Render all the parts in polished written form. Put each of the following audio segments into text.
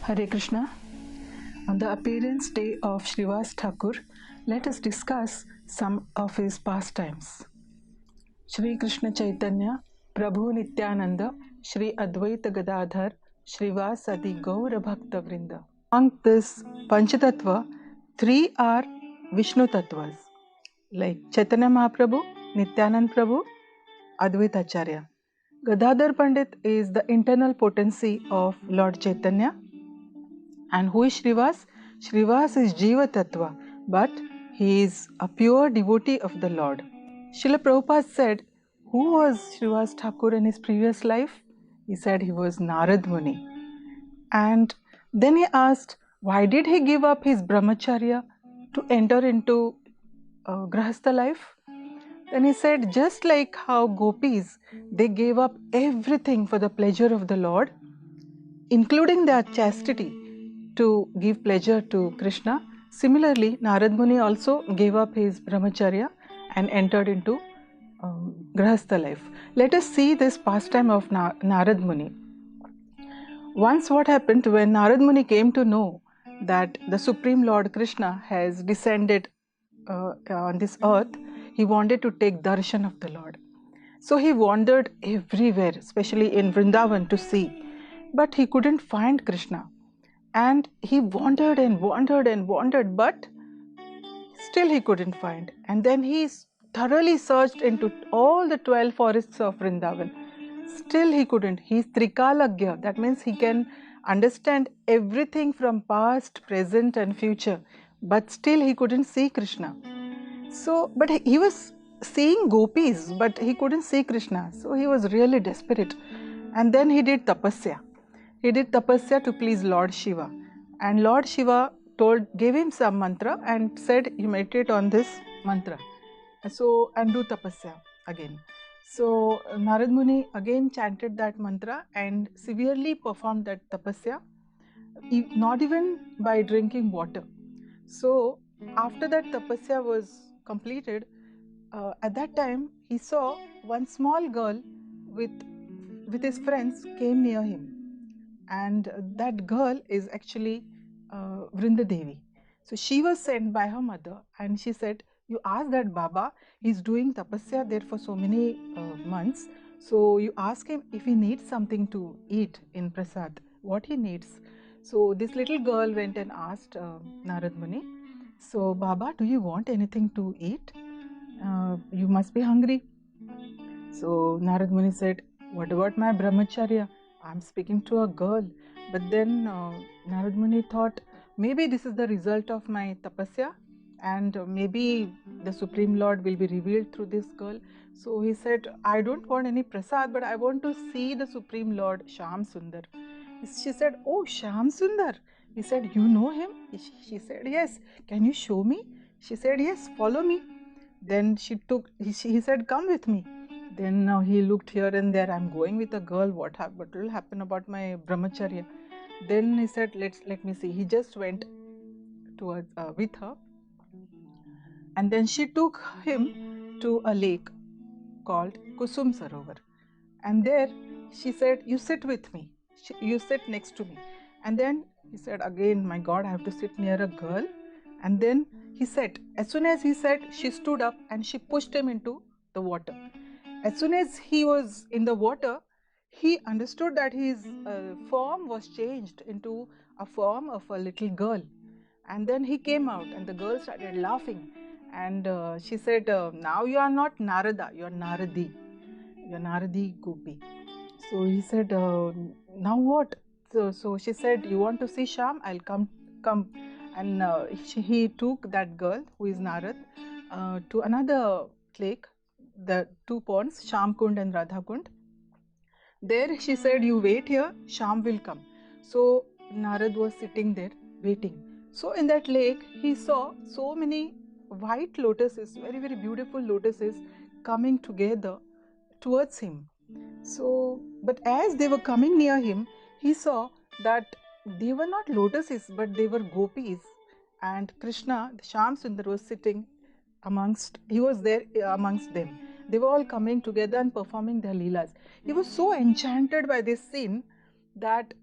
Hare Krishna. On the appearance day of Srivas Thakur, let us discuss some of his pastimes. Shri Krishna Chaitanya, Prabhu Nityananda, Shri Advaita Gadadhara, Shrivasadi, Gaura Bhakta Vrinda. Among this Panca-tattva, 3 are Vishnu Tattvas, like Chaitanya Mahaprabhu, Nityanand Prabhu, Advaita Acharya. Gadadhara Pandit is the internal potency of Lord Chaitanya. And who is Srivas? Srivas is Jiva Tattva, but he is a pure devotee of the Lord. Srila Prabhupada said, who was Srivas Thakur in his previous life? He said he was Narad Muni. And then he asked, why did he give up his brahmacharya to enter into grahastha life? Then he said, just like how gopis, they gave up everything for the pleasure of the Lord, including their chastity, to give pleasure to Krishna. Similarly, Narad Muni also gave up his brahmacharya and entered into grahastha life. Let us see this pastime of Narad Muni. Once what happened, when Narad Muni came to know that the Supreme Lord Krishna has descended on this earth, he wanted to take darshan of the Lord. So he wandered everywhere, especially in Vrindavan, to see, but he couldn't find Krishna. And he wandered and wandered and wandered, but still he couldn't find. And then he thoroughly searched into all the 12 forests of Vrindavan. Still he couldn't. He is Trikalagya. That means he can understand everything from past, present and future. But still he couldn't see Krishna. So, but he was seeing gopis, but he couldn't see Krishna. So he was really desperate. And then he did tapasya. He did tapasya to please Lord Shiva, and Lord Shiva gave him some mantra and said, you meditate on this mantra, so and do tapasya again. So Narad Muni again chanted that mantra and severely performed that tapasya, not even by drinking water. So after that tapasya was completed, at that time he saw one small girl with his friends came near him. And that girl is actually Vrinda Devi. So she was sent by her mother, and she said, you ask that Baba, he's doing tapasya there for so many months. So you ask him if he needs something to eat in prasad, what he needs. So this little girl went and asked Narad Muni, so Baba, do you want anything to eat? You must be hungry. So Narad Muni said, what about my brahmacharya? I'm speaking to a girl. But then Narad Muni thought, maybe this is the result of my tapasya, and maybe the Supreme Lord will be revealed through this girl. So he said, I don't want any prasad, but I want to see the Supreme Lord Shyam Sundar. She said, oh, Shyam Sundar. He said, you know him? She said, yes. Can you show me? She said, yes, follow me. Then he said, come with me. Then he looked here and there, I'm going with a girl, what will happen about my brahmacharya? Then he said, let me see. He just went towards with her, and then she took him to a lake called Kusum Sarovar. And there she said, you sit with me, you sit next to me. And then he said, again, my God, I have to sit near a girl. And then he sat. As soon as he sat, she stood up and she pushed him into the water. As soon as he was in the water, he understood that his form was changed into a form of a little girl. And then he came out and the girl started laughing. And she said, now you are not Narada, you are Naradi. You are Naradi Gopi. So he said, now what? So she said, you want to see Shyam? I'll come. And he took that girl, who is Narad, to another lake, the 2 ponds, Shyam Kund and Radha Kund. There she said, you wait here, Shyam will come. So Narad was sitting there waiting. So in that lake, he saw so many white lotuses, very, very beautiful lotuses coming together towards him. So, but as they were coming near him, he saw that they were not lotuses, but they were gopis. And Krishna, the Shyam Sundar, was sitting he was there amongst them. They were all coming together and performing their leelas. He was so enchanted by this scene that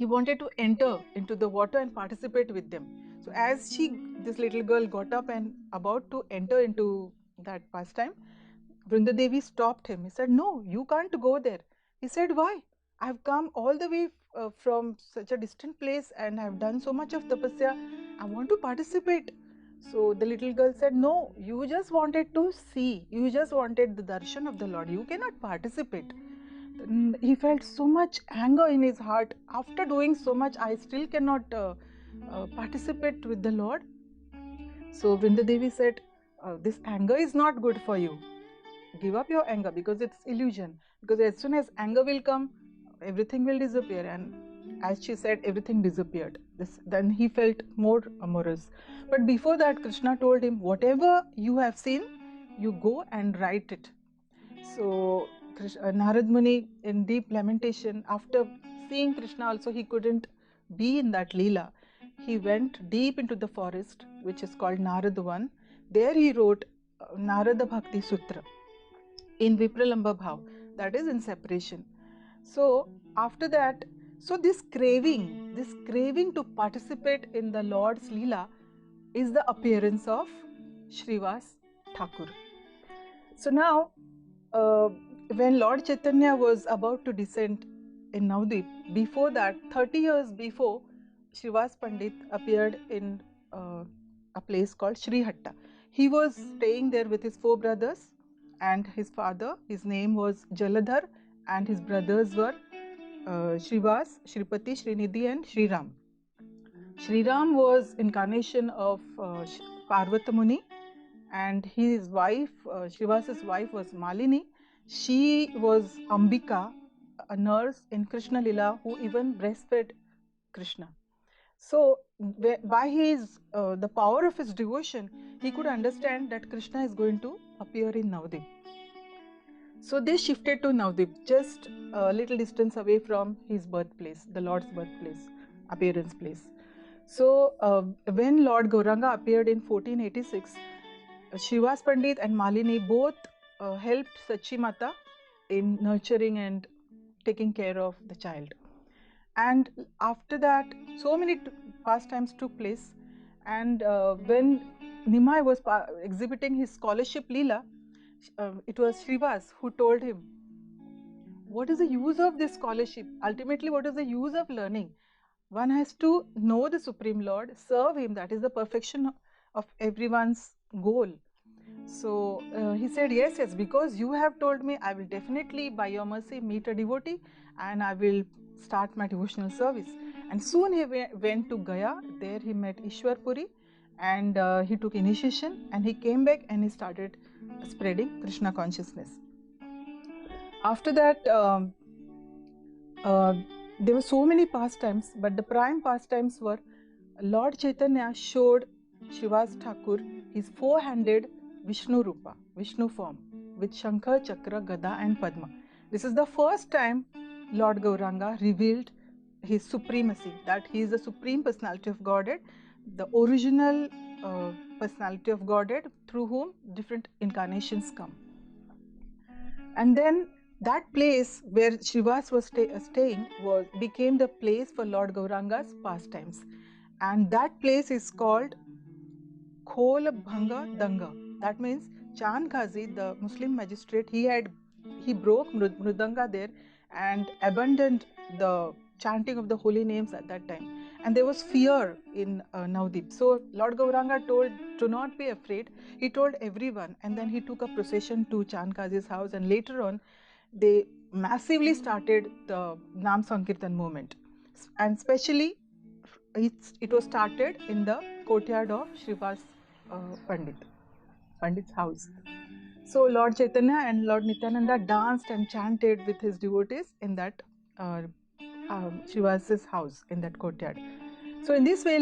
he wanted to enter into the water and participate with them. So as this little girl got up and about to enter into that pastime, Vrinda Devi stopped him. He said, "No, you can't go there." He said, "Why? I've come all the way from such a distant place and I've done so much of tapasya. I want to participate." So the little girl said, "No, you just wanted to see. You just wanted the darshan of the Lord. You cannot participate." He felt so much anger in his heart. After doing so much, I still cannot participate with the Lord. So Vrinda Devi said, "This anger is not good for you. Give up your anger, because it's illusion. Because as soon as anger will come, everything will disappear." And as she said, everything disappeared. Then he felt more amorous. But before that, Krishna told him, "Whatever you have seen, you go and write it." So Narad Muni, in deep lamentation, after seeing Krishna also, he couldn't be in that Leela. He went deep into the forest, which is called Naradavan. There he wrote Narada Bhakti Sutra in Vipralamba Bhav, that is in separation. So after that, so this craving to participate in the Lord's Leela is the appearance of Srivas Thakur. So now, when Lord Chaitanya was about to descend in Navadwipa, before that, 30 years before, Srivasa Pandit appeared in a place called Srihatta. He was staying there with his 4 brothers and his father. His name was Jagadadhara, and his brothers were Shrivas, Shripati, Shri Nidhi and Shri Rama. Shri Rama was incarnation of Parvata Muni, and his wife, Srivasa's wife, was Malini. She was Ambika, a nurse in Krishna Lila, who even breastfed Krishna. So by the power of his devotion, he could understand that Krishna is going to appear in Navadvip. So they shifted to Navadvip, just a little distance away from his birthplace, the Lord's birthplace, appearance place. So when Lord Gauranga appeared in 1486, Srivas Pandit and Malini both helped Sachi Mata in nurturing and taking care of the child. And after that, so many pastimes took place. And when Nimai was exhibiting his scholarship Leela, it was Srivas who told him, "What is the use of this scholarship? Ultimately, what is the use of learning? One has to know the Supreme Lord, serve Him. That is the perfection of everyone's goal." So he said, "Yes, because you have told me, I will definitely, by your mercy, meet a devotee and I will start my devotional service." And soon he went to Gaya. There he met Ishwar Puri and he took initiation, and he came back and he started spreading Krishna consciousness. After that, there were so many pastimes, but the prime pastimes were Lord Chaitanya showed Srivas Thakur his 4-handed Vishnu Rupa, Vishnu form, with Shankar, Chakra, Gada and Padma. This is the first time Lord Gauranga revealed his supremacy, that he is the supreme personality of Godhead, the original personality of Godhead, through whom different incarnations come. And then that place where Srivas was staying became the place for Lord Gauranga's pastimes. And that place is called Khol Bhanga Danga. That means Chand Ghazi, the Muslim magistrate, he broke Mrudanga there and abandoned the chanting of the holy names at that time. And there was fear in Navadvip. So Lord Gauranga told, "Do not be afraid." He told everyone, and then he took a procession to Chand Ghazi's house, and later on they massively started the Nam Sankirtan movement. And especially it was started in the courtyard of Srivas Pandit's house. So Lord Chaitanya and Lord Nityananda danced and chanted with his devotees in that Srivas's house, in that courtyard. So in this way,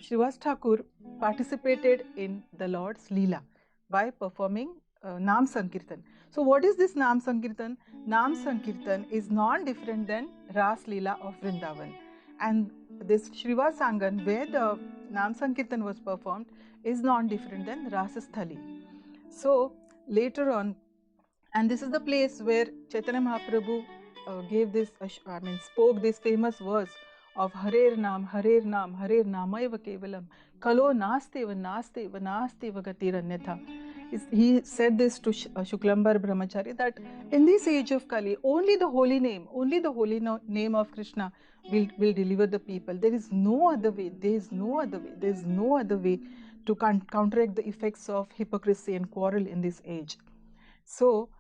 Srivas Thakur participated in the Lord's Leela by performing Nam Sankirtan. So what is this Nam Sankirtan? Nam Sankirtan is non-different than Ras Leela of Vrindavan. And this Srivas Angan, where the Nam Sankirtan was performed, is non-different than Rasasthali. So later on, and this is the place where Chaitanya Mahaprabhu gave this, spoke this famous verse, of Harer Nam, Harer Namaiva Kevalam, Kalo Nasteva, Nasteva, Nasteva Gatiranyatha. He said this to Shuklambar Brahmachari, that in this age of Kali, only the holy name of Krishna will deliver the people. There is no other way. There is no other way to counteract the effects of hypocrisy and quarrel in this age. So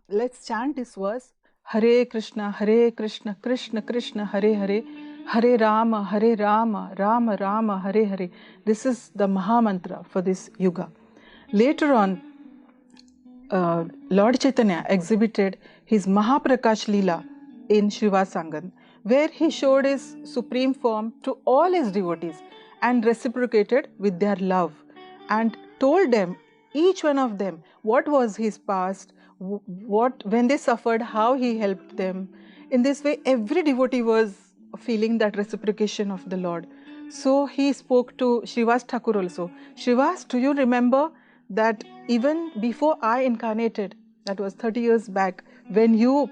let's chant this verse: Hare Krishna, Krishna Krishna, Hare Hare, Hare Rama, Rama Rama, Hare Hare. This is the Maha Mantra for this yuga. Later on, Lord Chaitanya exhibited his Mahaprakash Leela in Srivasangan, where he showed his supreme form to all his devotees and reciprocated with their love and told them, each one of them, what was his past, when they suffered, how he helped them. In this way, every devotee was feeling that reciprocation of the Lord. So he spoke to Srivas Thakur also. Srivas, do you remember that even before I incarnated, that was 30 years back, when you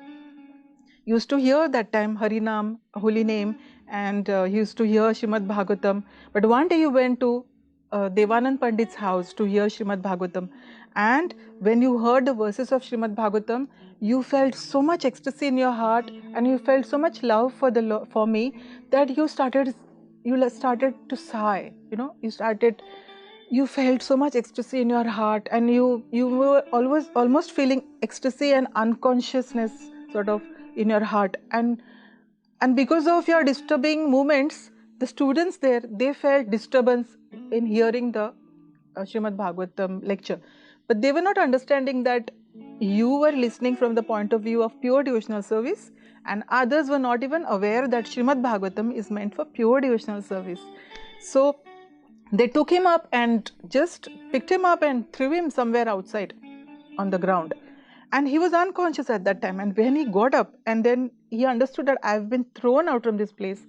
used to hear that time Harinam, holy name, and you used to hear Srimad Bhagavatam, but one day you went to Devanand Pandit's house to hear Srimad Bhagavatam, and when you heard the verses of Srimad Bhagavatam, you felt so much ecstasy in your heart and you felt so much love for me that you started to sigh. You felt so much ecstasy in your heart, and you were almost feeling ecstasy and unconsciousness sort of in your heart, and because of your disturbing movements, the students there, they felt disturbance in hearing the Srimad Bhagavatam lecture, but they were not understanding that you were listening from the point of view of pure devotional service, and others were not even aware that Srimad Bhagavatam is meant for pure devotional service. So they took him up and just picked him up and threw him somewhere outside on the ground. And he was unconscious at that time. And when he got up and then he understood that I've been thrown out from this place,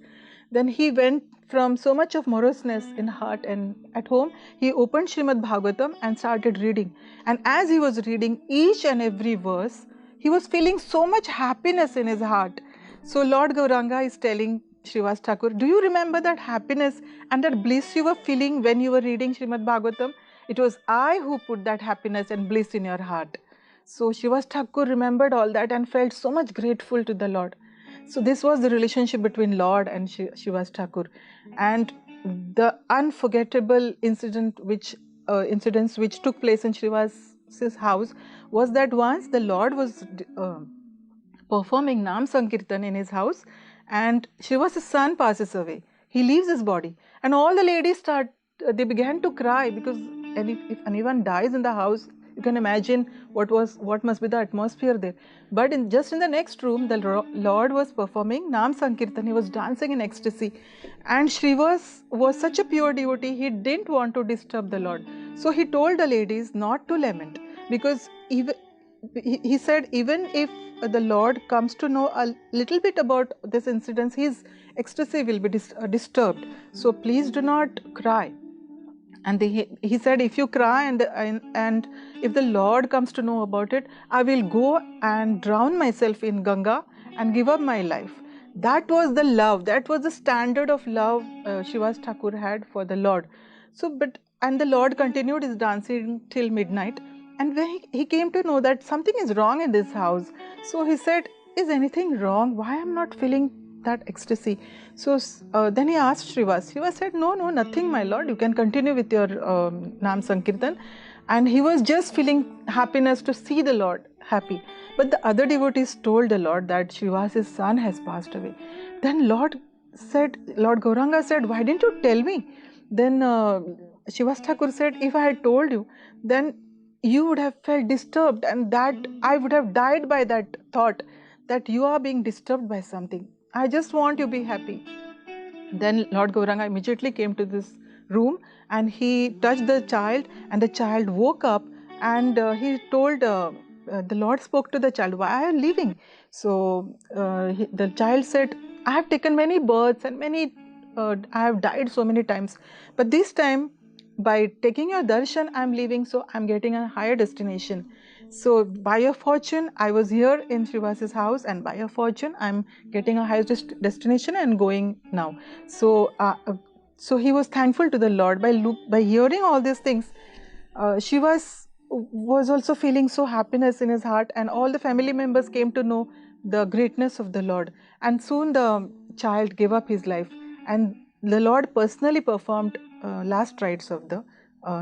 then he went from so much of moroseness in heart, and at home he opened Srimad Bhagavatam and started reading. And as he was reading each and every verse, he was feeling so much happiness in his heart. So Lord Gauranga is telling Srivas Thakur, do you remember that happiness and that bliss you were feeling when you were reading Srimad Bhagavatam? It was I who put that happiness and bliss in your heart. So Srivas Thakur remembered all that and felt so much grateful to the Lord. So this was the relationship between Lord and Srivas Thakur. And the unforgettable incidents which took place in Srivas's house was that once the Lord was performing Nam Sankirtan in his house, and Srivas's son passes away. He leaves his body, and all the ladies they began to cry, because if anyone dies in the house, you can imagine what must be the atmosphere there. But just in the next room, the Lord was performing Nam Sankirtan. He was dancing in ecstasy, and Srivas was such a pure devotee, he didn't want to disturb the Lord. So he told the ladies not to lament, because he said, even if the Lord comes to know a little bit about this incident, his ecstasy will be disturbed. So please do not cry. And he said, if you cry and if the Lord comes to know about it, I will go and drown myself in Ganga and give up my life. That was the love. That was the standard of love Srivas Thakur had for the Lord. And the Lord continued his dancing till midnight. And when he came to know that something is wrong in this house, so he said, is anything wrong? Why am I not feeling that ecstasy? So then he asked Srivas. Srivas said, no, nothing, my Lord. You can continue with your Nam Sankirtan. And he was just feeling happiness to see the Lord happy. But the other devotees told the Lord that Srivas's son has passed away. Then Lord Gauranga said, why didn't you tell me? Then Srivas Thakur said, if I had told you, then you would have felt disturbed, and that I would have died by that thought that you are being disturbed by something. I just want you to be happy. Then Lord Gauranga immediately came to this room and he touched the child, and the child woke up, and he told, the Lord spoke to the child, why are you leaving? So the child said, I have taken many births and I have died so many times, but this time by taking your darshan I am leaving, so I am getting a higher destination. So by a fortune, I was here in Shrivas's house, and by a fortune, I'm getting a higher destination and going now. So he was thankful to the Lord by hearing all these things. Shivas was also feeling so happiness in his heart, and all the family members came to know the greatness of the Lord. And soon the child gave up his life, and the Lord personally performed last rites of the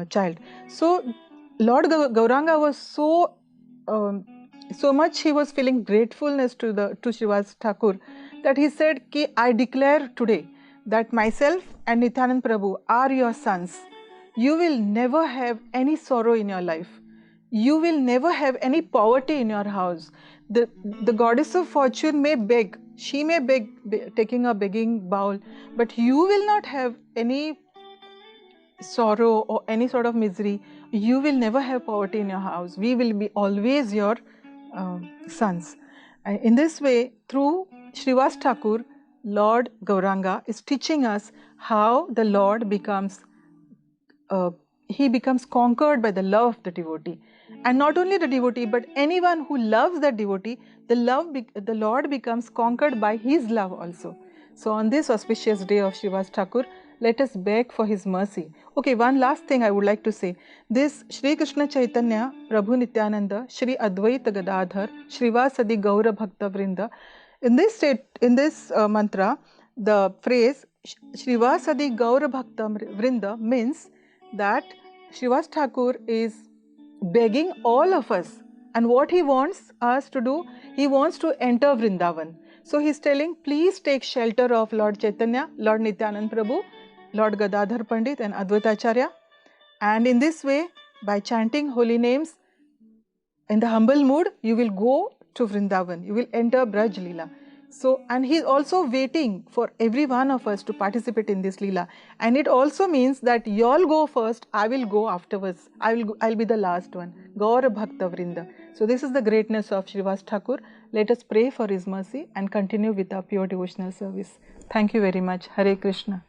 child. So Lord Gauranga was so much he was feeling gratefulness to Srivas Thakur, that he said ki I declare today that myself and Nityanand Prabhu are your sons. You will never have any sorrow in your life. You will never have any poverty in your house. The goddess of fortune may beg, she may beg, taking a begging bowl, but you will not have any sorrow or any sort of misery. You will never have poverty in your house. We will be always your sons. In this way, through Srivas Thakur, Lord Gauranga is teaching us how the Lord becomes he becomes conquered by the love of the devotee. And not only the devotee, but anyone who loves that devotee, the Lord becomes conquered by his love also. So on this auspicious day of Srivas Thakur, let us beg for his mercy. Okay, one last thing I would like to say. This Shri Krishna Chaitanya, Prabhu Nityananda, Shri Advaita Gadadhara, Shrivasadi Gaura Bhakta Vrinda. In this mantra, the phrase Shrivasadi Gaura Bhakta Vrinda means that Srivas Thakur is begging all of us, and what he wants us to do, he wants to enter Vrindavan. So he is telling, please take shelter of Lord Chaitanya, Lord Nityananda Prabhu, Lord Gadadhara Pandit and Advaita Acharya, and in this way, by chanting holy names in the humble mood, you will go to Vrindavan, you will enter Braj Leela. So, and he is also waiting for every one of us to participate in this Leela. And it also means that you all go first, I will go afterwards. I'll be the last one. Gaura Bhakta Vrinda. So this is the greatness of Srivas Thakur. Let us pray for his mercy and continue with our pure devotional service. Thank you very much. Hare Krishna.